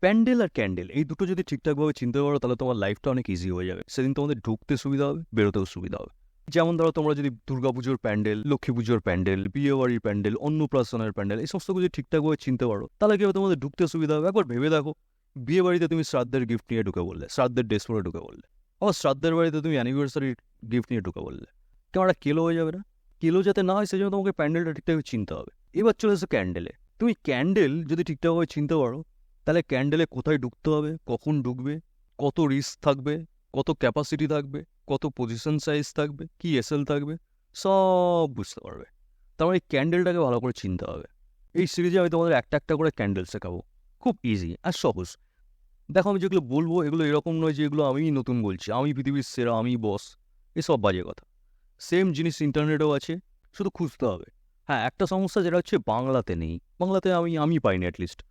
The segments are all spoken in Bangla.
প্যান্ডেল আর ক্যান্ডেল এই দুটো যদি ঠিকঠাকভাবে চিনতে পারো তাহলে তোমার লাইফটা অনেক ইজি হয়ে যাবে। সেদিন তোমাদের ঢুকতে সুবিধা হবে, বেরোতেও সুবিধা হবে। যেমন ধরো তোমরা যদি দুর্গাপুজোর প্যান্ডেল, লক্ষ্মী পুজোর প্যান্ডেল, বিয়ে বাড়ির প্যান্ডেল, অন্নপ্রাশনের প্যান্ডেল এই সমস্ত কিছু ঠিকঠাকভাবে চিনতে পারো তাহলে কি হবে, তোমাদের ঢুকতে সুবিধা হবে। একবার ভেবে দেখো, বিয়ে বাড়িতে তুমি শ্রাদ্ধের গিফট নিয়ে ঢুকে বললে, শ্রাদ্ধের ড্রেস পরে ঢুকে বললে, আবার শ্রাদ্ধের বাড়িতে তুমি অ্যানিভার্সারির গিফট নিয়ে ঢুকে বললে, কেমন একটা কেলো হয়ে যাবে না? কেলো যাতে না হয় সেই জন্য তোমাকে প্যান্ডেলটা ঠিকঠাকভাবে চিনতে হবে। এবার চলে এসো ক্যান্ডেলে। তুমি ক্যান্ডেল যদি ঠিকঠাকভাবে চিনতে পারো তাহলে ক্যান্ডেলে কোথায় ঢুকতে হবে, কখন ঢুকবে, কত রিস্ক থাকবে, কত ক্যাপাসিটি থাকবে, কত পজিশন সাইজ থাকবে, কি এসএল থাকবে, সব বুঝতে পারবে। তারপর এই ক্যান্ডেলটাকে ভালো করে চিনতে হবে। এই সিরিজে আমি তোমাদের একটা একটা করে ক্যান্ডেল শেখাবো, খুব ইজি আর সহজ। দেখো আমি যেগুলো বলবো এগুলো এরকম নয় যে এগুলো আমিই নতুন বলছি, আমি পৃথিবীর সেরা, আমি বস, এসব বাজে কথা। সেম জিনিস ইন্টারনেটেও আছে, শুধু খুঁজতে হবে। হ্যাঁ, একটা সমস্যা যেটা হচ্ছে বাংলাতে নেই, বাংলাতে আমি পাইনি অ্যাটলিস্ট।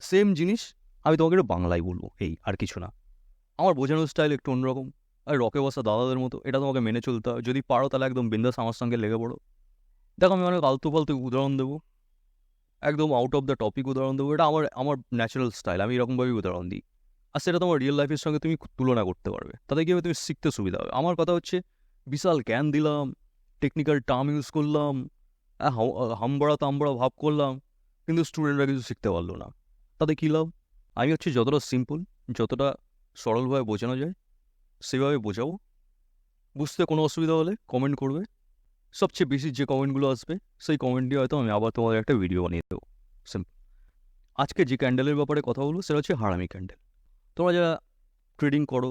সেম জিনিস আমি তোমাকে একটু বাংলায় বলবো, এই আর কিছু না। আমার বোঝানোর স্টাইল একটু অন্যরকম, আর রকে বসা দাদাদের মতো, এটা তোমাকে মেনে চলতে হয়। যদি পারো তাহলে একদম বিন্দাস আমার সঙ্গে লেগে পড়ো। দেখো আমি অনেক আলতু ফালতু উদাহরণ দেবো, একদম আউট অফ দ্য টপিক উদাহরণ দেবো। এটা আমার আমার ন্যাচারাল স্টাইল, আমি এরকমভাবেই উদাহরণ দিই। আর সেটা তোমার রিয়েল লাইফের সঙ্গে তুমি তুলনা করতে পারবে, তাতে কী হবে, তুমি শিখতে সুবিধা হবে। আমার কথা হচ্ছে বিশাল জ্ঞান দিলাম, টেকনিক্যাল টার্ম ইউজ করলাম, হামবড়া তামবড়া ভাব করলাম, কিন্তু স্টুডেন্টরা কিছু শিখতে পারলো না। তাতে কী লাভ? আমি হচ্ছে যতটা সিম্পল, যতটা সরলভাবে বোঝানো যায় সেভাবে বোঝাবো। বুঝতে কোনো অসুবিধা হলে কমেন্ট করবে। সবচেয়ে বেশি যে কমেন্টগুলো আসবে সেই কমেন্ট দিয়ে হয়তো আমি আবার তোমাদের একটা ভিডিও বানিয়ে দেবো। সিম্পল। আজকে যে ক্যান্ডেলের ব্যাপারে কথা বলবো সেটা হচ্ছে হারামি ক্যান্ডেল। তোমরা যারা ট্রেডিং করো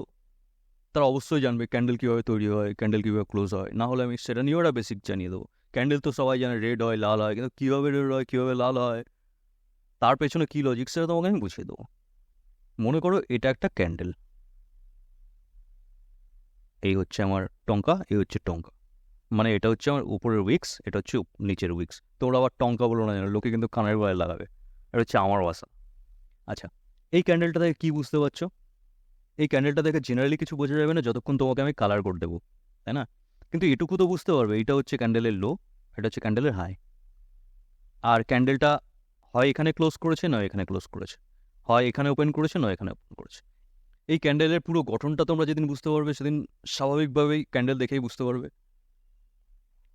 তারা অবশ্যই জানবে ক্যান্ডেল কীভাবে তৈরি হয়, ক্যান্ডেল কীভাবে ক্লোজ হয়। না হলে আমি সেটা নিয়েও একটা বেসিক জানিয়ে দেবো। ক্যান্ডেল তো সবাই জানে রেড হয়, লাল হয়, কিন্তু কীভাবে রেড হয়, কীভাবে লাল হয়, তার পেছনে কী লজিক সেটা তোমাকে আমি বুঝিয়ে দেবো। মনে করো এটা একটা ক্যান্ডেল, এই হচ্ছে আমার টঙ্কা, এই হচ্ছে টঙ্কা, মানে এটা হচ্ছে আমার উপরের উইক্স, এটা হচ্ছে নিচের উইক্স। তোমরা আবার টঙ্কা বলো না, লোকে কিন্তু কানের গলায় লাগাবে, এটা হচ্ছে আমার ভাষা। আচ্ছা, এই ক্যান্ডেলটা থেকে কী বুঝতে পারছো? এই ক্যান্ডেলটা দেখে জেনারেলি কিছু বোঝা যাবে না যতক্ষণ তোমাকে আমি কালার করে দেবো, তাই না? কিন্তু এটুকু তো বুঝতে পারবে এইটা হচ্ছে ক্যান্ডেলের লো, এটা হচ্ছে ক্যান্ডেলের হাই। আর ক্যান্ডেলটা হয় এখানে ক্লোজ করেছে, নয় এখানে ক্লোজ করেছে, হয় এখানে ওপেন করেছে, নয় এখানে ওপেন করেছে। এই ক্যান্ডেলের পুরো গঠনটা তোমরা যেদিন বুঝতে পারবে সেদিন স্বাভাবিকভাবেই ক্যান্ডেল দেখেই বুঝতে পারবে।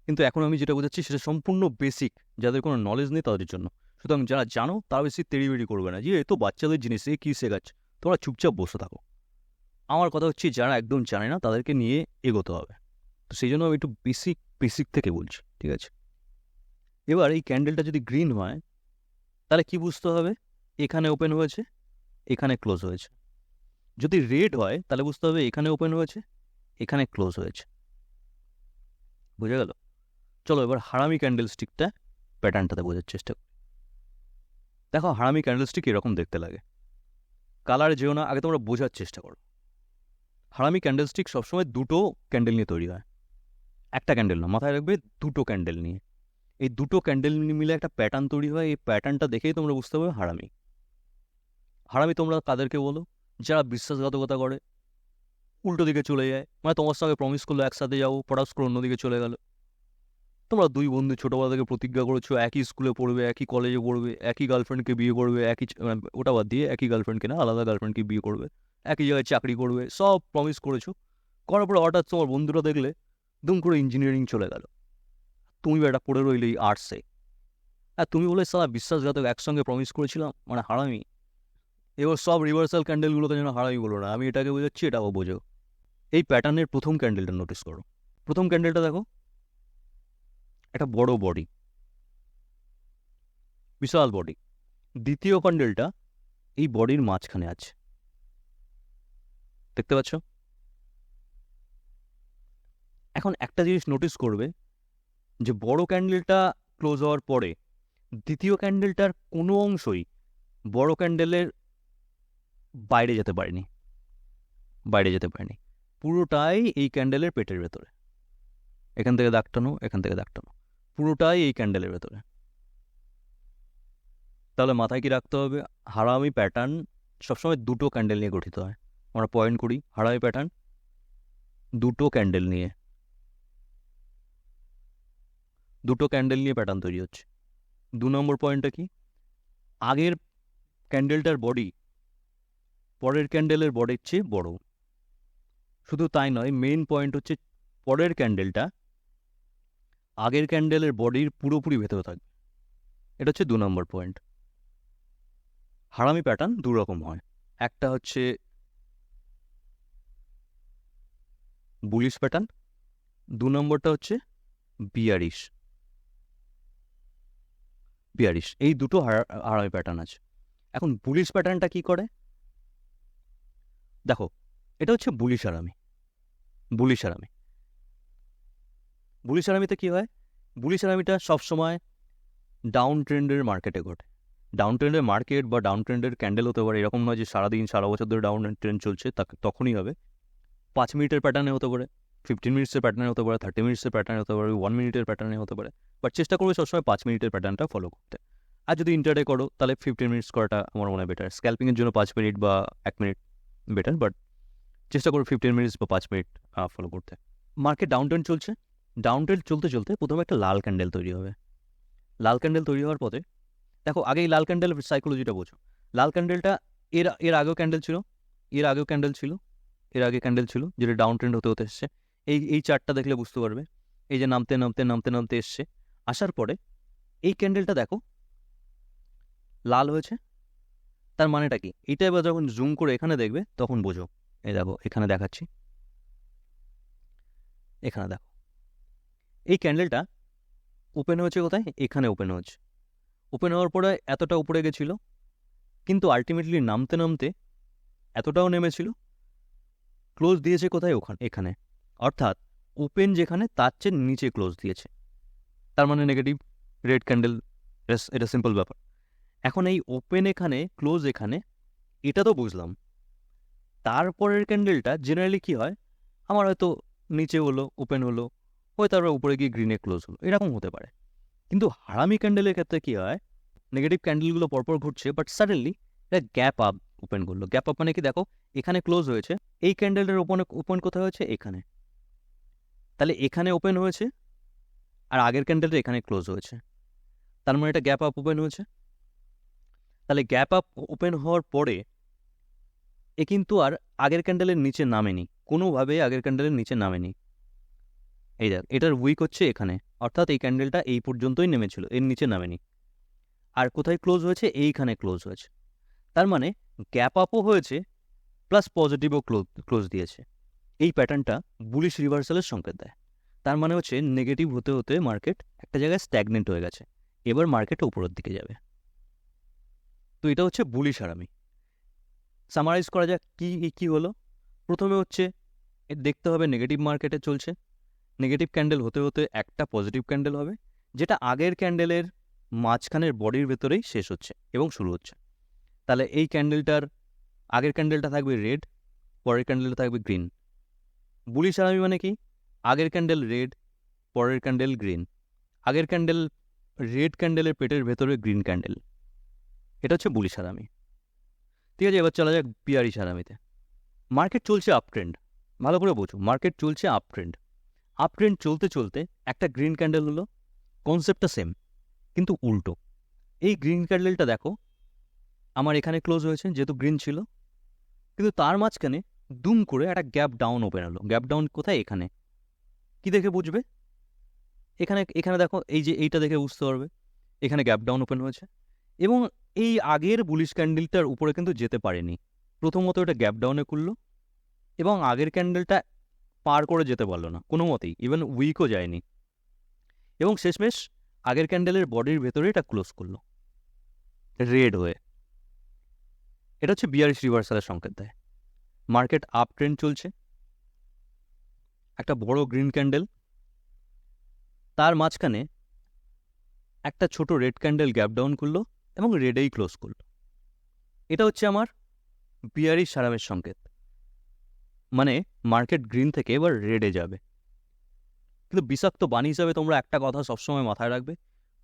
কিন্তু এখন আমি যেটা বোঝাচ্ছি সেটা সম্পূর্ণ বেসিক, যাদের কোনো নলেজ নেই তাদের জন্য। সুতরাং যারা জানো তারা বেশি তেড়িবেড়ি করবে না, যে এ তো বাচ্চাদের জিনিস, এ কী শেখাচ্ছে, তোমরা চুপচাপ বসে থাকো। আমার কথা হচ্ছে যারা একদম জানে না তাদেরকে নিয়ে এগোতে হবে, তো সেই জন্য আমি একটু বেসিক থেকে বলছি, ঠিক আছে? এবার এই ক্যান্ডেলটা যদি গ্রিন হয় তাহলে কি বুঝতে হবে? এখানে ওপেন হয়েছে, এখানে ক্লোজ হয়েছে। যদি রেড হয় তাহলে বুঝতে হবে এখানে ওপেন হয়েছে, এখানে ক্লোজ হয়েছে। বুঝে গেল? চলো এবার হারামি ক্যান্ডেলস্টিকটা প্যাটার্নটাতে বোঝার চেষ্টা করি। দেখো হারামি ক্যান্ডেলস্টিক এরকম দেখতে লাগে। কালার যেও না, আগে তোমরা বোঝার চেষ্টা করো। হারামি ক্যান্ডেলস্টিক সবসময় দুটো ক্যান্ডেল নিয়ে তৈরি হয়, একটা ক্যান্ডেল না, মাথায় রাখবে দুটো ক্যান্ডেল নিয়ে। এই দুটো ক্যান্ডেল মিলে একটা প্যাটার্ন তৈরি হয়, এই প্যাটার্নটা দেখেই তোমরা বুঝতে পারবে হারামি। হারামি তোমরা কাদেরকে বলো? যারা বিশ্বাসঘাতকতা করে, উল্টো দিকে চলে যায়, মানে তোমার সঙ্গে প্রমিস করলো একসাথে যাবো, পড়াশ করে অন্যদিকে চলে গেল। তোমরা দুই বন্ধু ছোটোবেলা থেকে প্রতিজ্ঞা করেছো একই স্কুলে পড়বে, একই কলেজে পড়বে, একই গার্লফ্রেন্ডকে বিয়ে করবে, একই ওটা বাদ দিয়ে একই গার্লফ্রেন্ডকে না, আলাদা গার্লফ্রেন্ডকে বিয়ে করবে, একই জায়গায় চাকরি করবে, সব প্রমিস করেছো। করার পরে হঠাৎ তোমার বন্ধুরা দেখলে দুম করে ইঞ্জিনিয়ারিং চলে গেল, তুমি এটা পড়ে রইলে এই আর্টসে। আর তুমি বলে সারা বিশ্বাসঘাতক, একসঙ্গে প্রমিস করেছিলাম, মানে হারামি। এবার সব রিভার্সাল ক্যান্ডেলগুলোকে যেন হারামি বলো না, আমি এটাকে বোঝাচ্ছি, এটাও বোঝো। এই প্যাটার্নের প্রথম ক্যান্ডেলটা নোটিস করো। প্রথম ক্যান্ডেলটা দেখো, একটা বড় বডি, বিশাল বডি। দ্বিতীয় ক্যান্ডেলটা এই বডির মাঝখানে আছে, দেখতে পাচ্ছ? এখন একটা জিনিস নোটিস করবে যে বড় ক্যান্ডেলটা ক্লোজ হওয়ার পরে দ্বিতীয় ক্যান্ডেলটার কোনো অংশই বড় ক্যান্ডেলের বাইরে যেতে পারেনি, পুরোটাই এই ক্যান্ডেলের পেটের ভেতরে। এখান থেকে দাগ টানো, এখান থেকে দাগ টানো, পুরোটাই এই ক্যান্ডেলের ভেতরে। তাহলে মাথায় কি রাখতে হবে? হারামি প্যাটার্ন সবসময় দুটো ক্যান্ডেল নিয়ে গঠিত হয়। আমরা পয়েন্ট করি, হারামি প্যাটার্ন দুটো ক্যান্ডেল নিয়ে প্যাটার্ন তৈরি হচ্ছে। 2 নম্বর পয়েন্টটা কি? আগের ক্যান্ডেলটার বডি পরের ক্যান্ডেলের বডির চেয়ে বড়। শুধু তাই নয়, মেইন পয়েন্ট হচ্ছে পরের ক্যান্ডেলটা আগের ক্যান্ডেলের বডির পুরোপুরি ভেতরে থাকবে। এটা হচ্ছে 2 নম্বর পয়েন্ট। হারামি প্যাটার্ন দু রকম হয়, একটা হচ্ছে বুলিশ প্যাটার্ন, 2 নম্বরটা হচ্ছে বিয়ারিশ। এই দুটো হারামি প্যাটার্ন আছে। এখন বুলিশ প্যাটার্নটা কি করে দেখো, এটা হচ্ছে বুলিশ হারামি। বুলিশ হারামিতে কি হয়, বুলিশ হারামিটা সবসময় ডাউন ট্রেন্ডের মার্কেটে ঘটে। ডাউন ট্রেন্ডের মার্কেট বা ডাউন ট্রেন্ডের ক্যান্ডেল হতে পারে, এরকম নয় যে সারাদিন সারা বছর ধরে ডাউন ট্রেন্ড চলছে, তখনই হবে। 5 মিনিটের প্যাটার্নে হতে পারে, 15 মিনিটসের প্যাটার্নে হতে পারে, 30 মিনিটসের প্যাটার্নে হতে পারে, 1 মিনিটের প্যাটার্নে হতে পারে। বাট চেষ্টা করবে সবসময় 5 মিনিটের প্যাটার্নটা ফলো করতে। আর যদি ইন্টারডে করো তাহলে 15 মিনিটস করাটা আমার মনে হয় বেটার। স্ক্যাল্পিংয়ের জন্য 5 মিনিট বা 1 মিনিট বেটার, বাট চেষ্টা করো 15 মিনিটস বা 5 মিনিট ফলো করতে। মার্কেট ডাউন ট্রেন্ড চলছে, ডাউন ট্রেন্ড চলতে চলতে প্রথমে একটা লাল ক্যান্ডেল তৈরি হবে। লাল ক্যান্ডেল তৈরি হওয়ার পরে দেখো, আগে এই লাল ক্যান্ডেল সাইকোলজিটা বোঝো। লাল ক্যান্ডেলটা এর আগেও ক্যান্ডেল ছিল, এর আগে ক্যান্ডেল ছিল যেটা ডাউন ট্রেন্ড হতে হতে এসছে। এই চার্টটা দেখলে বুঝতে পারবে, এই যে নামতে এসছে। আসার পরে এই ক্যান্ডেলটা দেখো লাল হয়েছে, তার মানেটা কি? এটা এবার যখন জুম করে এখানে দেখবে তখন বোঝো। এই দেখো এখানে দেখাচ্ছি, এখানে দেখো এই ক্যান্ডেলটা ওপেন হয়েছে কোথায়? এখানে ওপেন হয়েছে। ওপেন হওয়ার পরে এতটা উপরে গেছিল, কিন্তু আলটিমেটলি নামতে এতটাও নেমেছিল, ক্লোজ দিয়েছে কোথায়? এখানে। অর্থাৎ ওপেন যেখানে তার চেয়ে নিচে ক্লোজ দিয়েছে, তার মানে নেগেটিভ রেড ক্যান্ডেল। এটা সিম্পল ব্যাপার। এখন এই ওপেন এখানে, ক্লোজ এখানে, এটা তো বুঝলাম। তারপরের ক্যান্ডেলটা জেনারেলি কি হয়, আমার হয়তো নিচে হলো, ওপেন হলো, হয়তো তারপরে উপরে গিয়ে গ্রিনে ক্লোজ হলো, এরকম হতে পারে। কিন্তু হারামি ক্যান্ডেলের ক্ষেত্রে কি হয়, নেগেটিভ ক্যান্ডেলগুলো পরপর ঘুরছে, বাট সাডেনলি এটা গ্যাপ আপ ওপেন করলো। গ্যাপ আপ মানে কি? দেখো এখানে ক্লোজ হয়েছে, এই ক্যান্ডেলটার ওপেন কোথায় হয়েছে? এখানে। তাহলে এখানে ওপেন হয়েছে আর আগের ক্যান্ডেলটা এখানে ক্লোজ হয়েছে, তার মানে এটা গ্যাপ আপ ওপেন হয়েছে। তাহলে গ্যাপ আপ ওপেন হওয়ার পরে এ কিন্তু আর আগের ক্যান্ডেলের নিচে নামেনি, কোনোভাবে আগের ক্যান্ডেলের নিচে নামেনি। এই দেখ, এটার উইক হচ্ছে এখানে, অর্থাৎ এই ক্যান্ডেলটা এই পর্যন্তই নেমেছিল, এর নিচে নামেনি। আর কোথায় ক্লোজ হয়েছে? এইখানে ক্লোজ হয়েছে। তার মানে গ্যাপ আপও হয়েছে প্লাস পজিটিভও ক্লোজ দিয়েছে। এই প্যাটার্নটা বুলিশ রিভার্সালের সংকেত দেয়। তার মানে হচ্ছে নেগেটিভ হতে হতে মার্কেট একটা জায়গায় স্ট্যাগনেন্ট হয়ে গেছে, এবার মার্কেট উপরের দিকে যাবে। তো এটা হচ্ছে বুলিশ হারামি। সামারাইজ করা যাক কি হলো। প্রথমে হচ্ছে দেখতে হবে নেগেটিভ মার্কেটে চলছে, নেগেটিভ ক্যান্ডেল হতে হতে একটা পজিটিভ ক্যান্ডেল হবে, যেটা আগের ক্যান্ডেলের মাঝখানের বডির ভেতরেই শেষ হচ্ছে এবং শুরু হচ্ছে। তাহলে এই ক্যান্ডেলটার আগের ক্যান্ডেলটা থাকবে রেড, পরের ক্যান্ডেলটা থাকবে গ্রিন। বুলিশ হারামি মানে কি? আগের ক্যান্ডেল রেড, পরের ক্যান্ডেল গ্রিন। আগের ক্যান্ডেল রেড ক্যান্ডেলের পেটের ভেতরে গ্রিন ক্যান্ডেল, এটা হচ্ছে বুলিশ হারামি। ঠিক আছে, এবার চলা যাক বিয়ারিশ হারামিতে। মার্কেট চলছে আপ ট্রেন্ড, ভালো করে বোঝো, মার্কেট চলছে আপ ট্রেন্ড। আপ ট্রেন্ড চলতে চলতে একটা গ্রিন ক্যান্ডেল হলো, কনসেপ্টটা সেম কিন্তু উল্টো। এই গ্রিন ক্যান্ডেলটা দেখো আমার এখানে ক্লোজ হয়েছে যেহেতু গ্রিন ছিল, কিন্তু তার মাঝখানে দুম করে একটা গ্যাপ ডাউন ওপেন হলো। গ্যাপ ডাউন কোথায়? এখানে। কি দেখে বুঝবে? এখানে দেখো, এই যে এইটা দেখে বুঝতে পারবে এখানে গ্যাপ ডাউন ওপেন হয়েছে, এবং এই আগের বুলিশ ক্যান্ডেলটার উপরে কিন্তু যেতে পারেনি। প্রথমত এটা গ্যাপ ডাউনে খুললো এবং আগের ক্যান্ডেলটা পার করে যেতে পারলো না কোনো মতেই, ইভেন উইকও যায়নি, এবং শেষমেশ আগের ক্যান্ডেলের বডির ভেতরে এটা ক্লোজ করলো রেড হয়ে। এটা হচ্ছে বিয়ারিশ রিভার্সালের সংকেত দেয়। মার্কেট আপ ট্রেন্ড চলছে, একটা বড় গ্রিন ক্যান্ডেল, তার মাঝখানে একটা ছোট রেড ক্যান্ডেল গ্যাপ ডাউন করলো এবং রেডেই ক্লোজ করলো। এটা হচ্ছে আমার বিয়ারিশ হারামের সংকেত, মানে মার্কেট গ্রিন থেকে এবার রেডে যাবে। কিন্তু বিষাক্ত বাণী হিসাবে তোমরা একটা কথা সবসময় মাথায় রাখবে,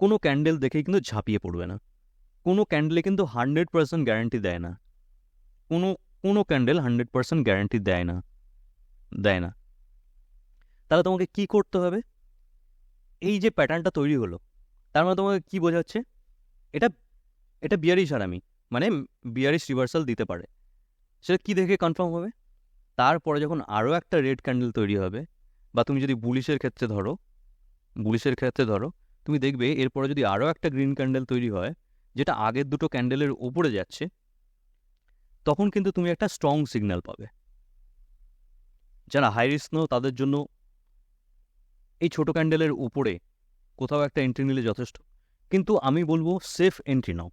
কোনো ক্যান্ডেল দেখেই কিন্তু ঝাঁপিয়ে পড়বে না। কোনো ক্যান্ডেলে কিন্তু 100% গ্যারান্টি দেয় না, কোনো ক্যান্ডেল 100% গ্যারান্টি দেয় না। তাহলে তোমাকে কি করতে হবে? এই যে প্যাটার্নটা তৈরি হলো, তার মানে তোমাকে কি বোঝাচ্ছে? এটা বিয়ারিশ হারামি, মানে বিয়ারিশ রিভার্সাল দিতে পারে। সেটা কী দেখে কনফার্ম হবে? তারপরে যখন আরও একটা রেড ক্যান্ডেল তৈরি হবে, বা তুমি যদি বুলিশের ক্ষেত্রে ধরো তুমি দেখবে এরপরে যদি আরও একটা গ্রিন ক্যান্ডেল তৈরি হয় যেটা আগের দুটো ক্যান্ডেলের ওপরে যাচ্ছে, তখন কিন্তু তুমি একটা স্ট্রং সিগন্যাল পাবে। যারা হাই রিস্ক নাও তাদের জন্য এই ছোট ক্যান্ডেলের উপরে কোথাও একটা এন্ট্রি নিলে যথেষ্ট। কিন্তু আমি বলবো সেফ এন্ট্রি নাও।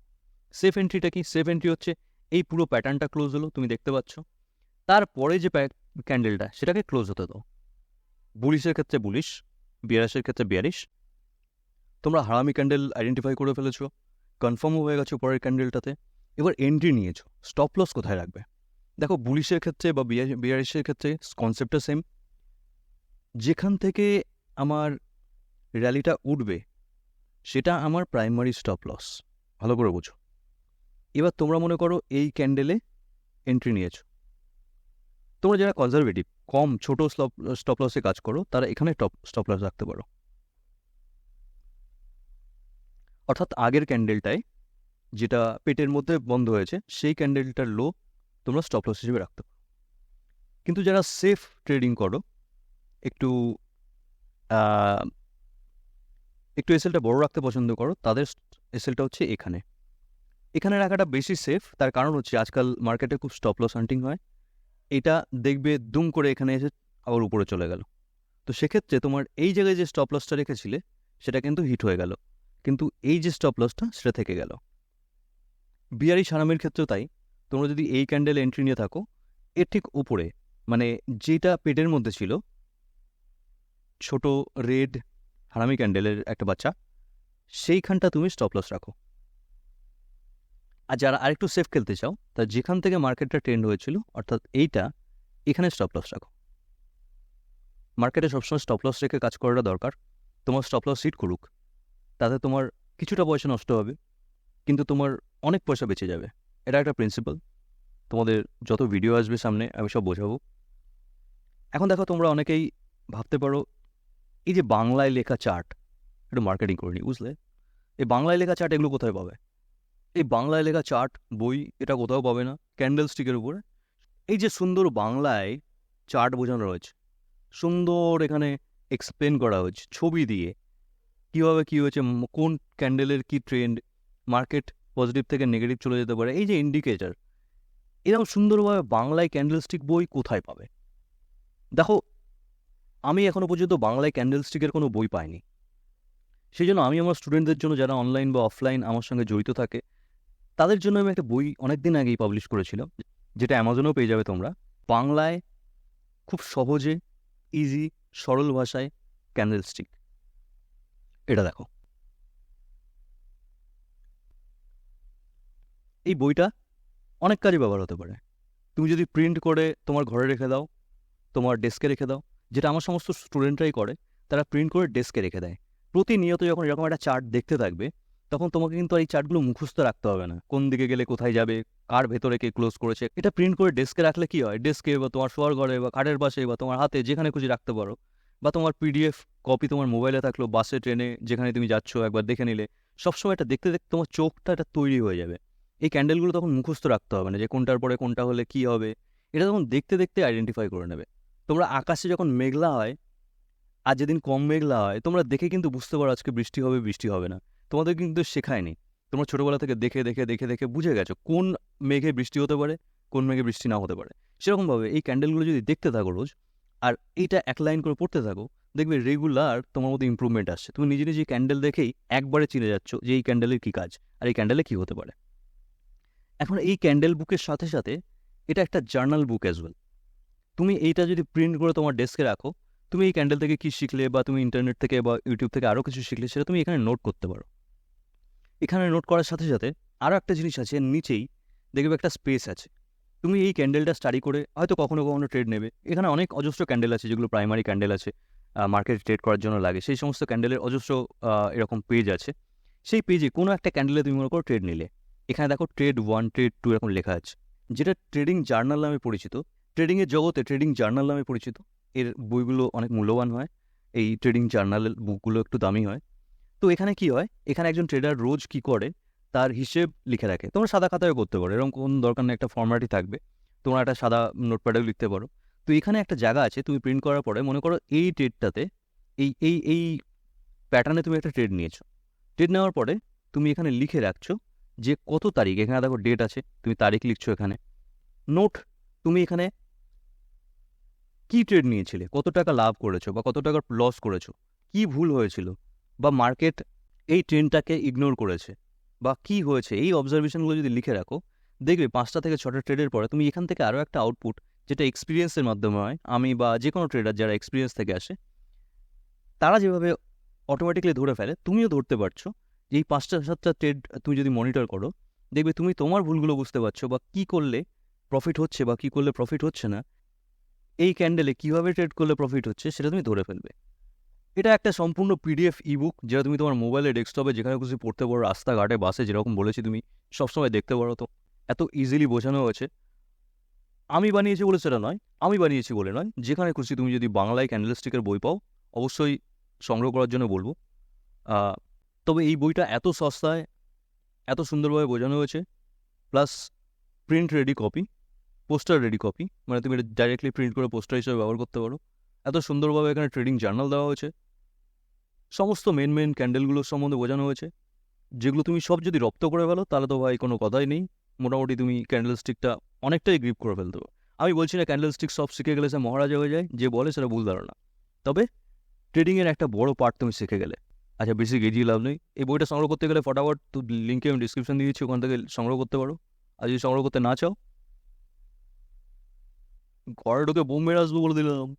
সেফ এন্ট্রিটা কি? সেফ এন্ট্রি হচ্ছে এই পুরো প্যাটার্নটা ক্লোজ হলো, তুমি দেখতে পাচ্ছ, তারপরে যে ক্যান্ডেলটা সেটাকে ক্লোজ হতে দাও। বুলিশের ক্ষেত্রে বুলিশ, বিয়ারিশের ক্ষেত্রে বিয়ারিশ। তোমরা হারামি ক্যান্ডেল আইডেন্টিফাই করে ফেলেছো, কনফার্মও হয়ে গেছো পরের ক্যান্ডেলটাতে, এবার এন্ট্রি নিয়েছো, স্টপ লস কোথায় রাখবে? দেখো বুলিশের ক্ষেত্রে বা বিয়ারিশের ক্ষেত্রে কনসেপ্টটা সেম। যেখান থেকে আমার র্যালিটা উঠবে সেটা আমার প্রাইমারি স্টপ লস, ভালো করে বোঝো। এবার তোমরা মনে করো এই ক্যান্ডেলে এন্ট্রি নিয়েছো, তোমরা যারা কনজারভেটিভ, কম ছোট স্টপ লসে কাজ করো, তারা এখানে স্টপ লস রাখতে পারো। অর্থাৎ আগের ক্যান্ডেলটায় যেটা পেটের মধ্যে বন্ধ হয়েছে সেই ক্যান্ডেলটার লো তোমরা স্টপ লস হিসেবে রাখতে পারো। কিন্তু যারা সেফ ট্রেডিং করো, একটু এসএলটা বড় রাখতে পছন্দ করো, তাদের এসএলটা হচ্ছে এখানে রাখাটা বেশি সেফ। তার কারণ হচ্ছে আজকাল মার্কেটে খুব স্টপ লস হান্টিং হয়, এটা দেখবে দুম করে এখানে এসে আবার উপরে চলে গেল। তো সেক্ষেত্রে তোমার এই জায়গায় যে স্টপ লসটা রেখেছিলে সেটা কিন্তু হিট হয়ে গেল, কিন্তু এই যে স্টপ লসটা সেটা থেকে গেল। বিয়ারি সারামির ক্ষেত্রেও তাই। তোমরা যদি এই ক্যান্ডেল এন্ট্রি নিয়ে থাকো, এর ঠিক উপরে মানে যেটা পেটের মধ্যে ছিল ছোট রেড হারামি ক্যান্ডেলের একটা বাচ্চা, সেইখানটা তুমি স্টপ লস রাখো। আর যারা আরেকটু সেফ খেলতে চাও, তা যেখান থেকে মার্কেটটা ট্রেন্ড হয়েছিল অর্থাৎ এইটা, এখানে স্টপ লস রাখো। মার্কেটে সবসময় স্টপ লস রেখে কাজ করাটা দরকার। তোমার স্টপ লস হিট করুক, তাতে তোমার কিছুটা পয়সা নষ্ট হবে, কিন্তু তোমার অনেক পয়সা বেঁচে যাবে। এটা একটা প্রিন্সিপাল। তোমাদের যত ভিডিও আসবে সামনে আমি সব বোঝাবো। এখন দেখো, তোমরা অনেকেই ভাবতে পারো এই যে বাংলায় লেখা চার্ট, একটু মার্কেটিং করে নিই, বুঝলে? এই বাংলায় লেখা চার্ট এগুলো কোথায় পাবে? এই বাংলায় লেখা চার্ট বই এটা কোথাও পাবে না। ক্যান্ডেল স্টিকের উপরে এই যে সুন্দর বাংলায় চার্ট বোঝানো রয়েছে, সুন্দর এখানে এক্সপ্লেন করা হয়েছে ছবি দিয়ে, কীভাবে কী হয়েছে, কোন ক্যান্ডেলের কী ট্রেন্ড, মার্কেট পজিটিভ থেকে নেগেটিভ চলে যেতে পারে, এই যে ইন্ডিকেটর, এরকম সুন্দরভাবে বাংলায় ক্যান্ডেলস্টিক বই কোথায় পাবে? দেখো, আমি এখনও পর্যন্ত বাংলায় ক্যান্ডেলস্টিকের কোনো বই পাইনি। সেই জন্য আমি আমার স্টুডেন্টদের জন্য, যারা অনলাইন বা অফলাইন আমার সঙ্গে জড়িত থাকে, তাদের জন্য আমি একটা বই অনেক দিন আগেই পাবলিশ করেছিলাম, যেটা অ্যামাজনেও পেয়ে যাবে তোমরা। বাংলায় খুব সহজে, ইজি, সরল ভাষায় ক্যান্ডেলস্টিক, এটা দেখো। এই বইটা অনেক কাজে ব্যবহার হতে পারে। তুমি যদি প্রিন্ট করে তোমার ঘরে রেখে দাও, তোমার ডেস্কে রেখে দাও, যেটা আমার সমস্ত স্টুডেন্টরাই করে, তারা প্রিন্ট করে ডেস্কে রেখে দেয়। প্রতিনিয়ত যখন এরকম একটা চার্ট দেখতে থাকবে, তখন তোমাকে কিন্তু এই চার্টগুলো মুখস্থ রাখতে হবে না, কোন দিকে গেলে কোথায় যাবে, কার ভেতরে কে ক্লোজ করেছে। এটা প্রিন্ট করে ডেস্কে রাখলে কি হয়, ডেস্কে বা তোমার শোয়ার ঘরে বা খাটের পাশে বা তোমার হাতে যেখানে খুশি রাখতে পারো, বা তোমার পিডিএফ কপি তোমার মোবাইলে থাকলো, বাসে ট্রেনে যেখানে তুমি যাচ্ছ একবার দেখে নিলে, সবসময় এটা দেখতে দেখতে তোমার চোখটা এটা তৈরি হয়ে যাবে। এই ক্যান্ডেলগুলো তখন মুখস্থ রাখতে হবে না, যে কোনটার পরে কোনটা হলে কি হবে, এটা তখন দেখতে দেখতে আইডেন্টিফাই করে নেবে। তোমরা আকাশে যখন মেঘলা হয়, আর যেদিন কম মেঘলা হয়, তোমরা দেখে কিন্তু বুঝতে পারো আজকে বৃষ্টি হবে বৃষ্টি হবে না। তোমাদের কিন্তু শেখায়নি, তোমরা ছোটোবেলা থেকে দেখে দেখে দেখে দেখে বুঝে গেছো কোন মেঘে বৃষ্টি হতে পারে, কোন মেঘে বৃষ্টি না হতে পারে। সেরকমভাবে এই ক্যান্ডেলগুলো যদি দেখতে থাকো রোজ, আর এইটা এক লাইন করে পড়তে থাকো, দেখবে রেগুলার তোমার মধ্যে ইম্প্রুভমেন্ট আসছে। তুমি নিজে নিজে ক্যান্ডেল দেখেই একবারে চিনে যাচ্ছ যে এই ক্যান্ডেলের কী কাজ আর এই ক্যান্ডেলে কী হতে পারে। এখন এই ক্যান্ডেল বুকের সাথে সাথে এটা একটা জার্নাল বুক অ্যাজ ওয়েল। তুমি এইটা যদি প্রিন্ট করে তোমার ডেস্কে রাখো, তুমি এই ক্যান্ডেল থেকে কী শিখলে, বা তুমি ইন্টারনেট থেকে বা ইউটিউব থেকে আরও কিছু শিখলে, সেটা তুমি এখানে নোট করতে পারো। এখানে নোট করার সাথে সাথে আরও একটা জিনিস আছে, নিচেই দেখবে একটা স্পেস আছে। তুমি এই ক্যান্ডেলটা স্টাডি করে হয়তো কখনো কখনো ট্রেড নেবে। এখানে অনেক অজস্র ক্যান্ডেল আছে, যেগুলো প্রাইমারি ক্যান্ডেল আছে, মার্কেট ট্রেড করার জন্য লাগে। সেই সমস্ত ক্যান্ডেলের অজস্র এরকম পেজ আছে। সেই পেজে কোনো একটা ক্যান্ডেলে তুমি মনে করো ট্রেড নিলে, এখানে দেখো ট্রেড 1, ট্রেড 2 এরকম লেখা আছে, যেটা ট্রেডিং জার্নাল নামে পরিচিত। ট্রেডিংয়ের জগতে ট্রেডিং জার্নাল নামে পরিচিত। এর বইগুলো অনেক মূল্যবান হয়, এই ট্রেডিং জার্নালের বুকগুলো একটু দামি হয়। তো এখানে কি হয়, এখানে একজন ট্রেডার রোজ কি করে তার হিসেব লিখে রাখে। তোমরা সাদা খাতায় করতে পারো, এরকম কোনো দরকার নেই, একটা ফর্মাটই থাকবে। তোমরা একটা সাদা নোটপ্যাডেও লিখতে পারো। তো এখানে একটা জায়গা আছে, তুমি প্রিন্ট করার পরে মনে করো এই ট্রেডটাতে এই প্যাটার্নে তুমি একটা ট্রেড নিয়েছো। ট্রেড নেওয়ার পরে তুমি এখানে লিখে রাখছো যে কত তারিখ, এখানে দেখো ডেট আছে, তুমি তারিখ লিখছো এখানে। নোট, তুমি এখানে কি ট্রেড নিয়েছিলে, কত টাকা লাভ করেছো বা কত টাকার লস করেছো, কি ভুল হয়েছিল, বা মার্কেট এই ট্রেন্ডটাকে ইগনোর করেছে, বা কি হয়েছে, এই অবজারভেশনগুলো যদি লিখে রাখো, দেখবে 5টা থেকে 6টা ট্রেডের পরে তুমি এখান থেকে আরও একটা আউটপুট, যেটা এক্সপিরিয়েন্সের মাধ্যমে হয়, আমি বা যে কোনো ট্রেডার যারা এক্সপিরিয়েন্স থেকে আসে, তারা যেভাবে অটোমেটিক্যালি ধরে ফেলে, তুমিও ধরতে পারছো। যে এই 5টা 7টা ট্রেড তুমি যদি মনিটর করো, দেখবে তুমি তোমার ভুলগুলো বুঝতে পারছো, বা কি করলে প্রফিট হচ্ছে বা কি করলে প্রফিট হচ্ছে না, এই ক্যান্ডেলে কীভাবে ট্রেড করলে প্রফিট হচ্ছে সেটা তুমি ধরে ফেলবে। এটা একটা সম্পূর্ণ পিডিএফ ইবুক, যেটা তুমি তোমার মোবাইলে, ডেস্কটপে, যেখানে খুশি পড়তে পারো, রাস্তাঘাটে, বাসে, যেরকম বলেছি তুমি সবসময় দেখতে পারো। তো এত ইজিলি বোঝানো হয়েছে। আমি বানিয়েছি বলে সেটা নয়, আমি বানিয়েছি বলে নয়, যেখানে খুশি তুমি যদি বাংলায় ক্যান্ডেলস্টিকের বই পাও, অবশ্যই সংগ্রহ করার জন্য বলবো। তবে এই বইটা এত সস্তায়, এত সুন্দরভাবে বোঝানো হয়েছে, plus print ready copy, poster ready copy, মানে তুমি এটা ডাইরেক্টলি প্রিন্ট করে পোস্টার হিসেবে ব্যবহার করতে পারো। এত সুন্দরভাবে এখানে ট্রেডিং জার্নাল দেওয়া হয়েছে, সমস্ত মেন ক্যান্ডেলগুলোর সম্বন্ধে বোঝানো হয়েছে, যেগুলো তুমি সব যদি রপ্ত করে ফেলো, তাহলে তো ভাই কোনো কথাই নেই। মোটামুটি তুমি ক্যান্ডেলস্টিকটা অনেকটাই গ্রিপ করে ফেলতে পারো। আমি বলছি না ক্যান্ডেলস্টিক সব শিখে গেলে সে মহারাজা হয়ে যায়, যে বলে সেটা ভুল ধারণা। তবে ট্রেডিংয়ের একটা বড় পার্ট তুমি শিখে গেলে। আচ্ছা, বেশি গেজিয়ে লাভ নেই। এই বইটা সংগ্রহ করতে গেলে ফটাফট তো লিঙ্কে আমি ডিসক্রিপশন দিয়েছি, ওখান থেকে সংগ্রহ করতে পারো। আর যদি সংগ্রহ করতে না চাও, ঘরে ঢুকে বোম মেরে আসবো বলে দিলাম।